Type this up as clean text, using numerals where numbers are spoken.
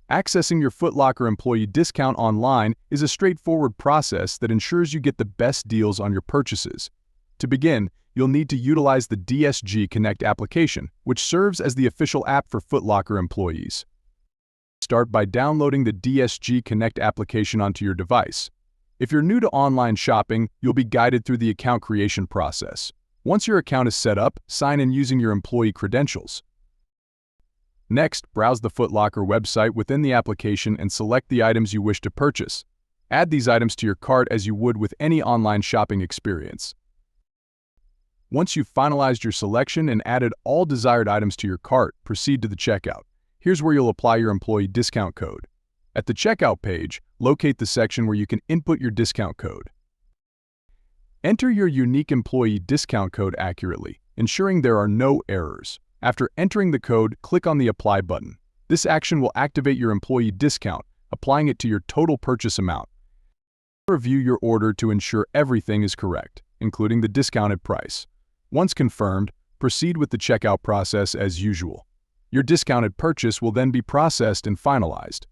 Accessing your Foot Locker employee discount online is a straightforward process that ensures you get the best deals on your purchases. To begin, you'll need to utilize the DSG Connect application, which serves as the official app for Foot Locker employees. Start by downloading the DSG Connect application onto your device. If you're new to online shopping, you'll be guided through the account creation process. Once your account is set up, sign in using your employee credentials. Next, browse the Foot Locker website within the application and select the items you wish to purchase. Add these items to your cart as you would with any online shopping experience. Once you've finalized your selection and added all desired items to your cart, proceed to the checkout. Here's where you'll apply your employee discount code. At the checkout page, locate the section where you can input your discount code. Enter your unique employee discount code accurately, ensuring there are no errors. After entering the code, click on the Apply button. This action will activate your employee discount, applying it to your total purchase amount. Review your order to ensure everything is correct, including the discounted price. Once confirmed, proceed with the checkout process as usual. Your discounted purchase will then be processed and finalized.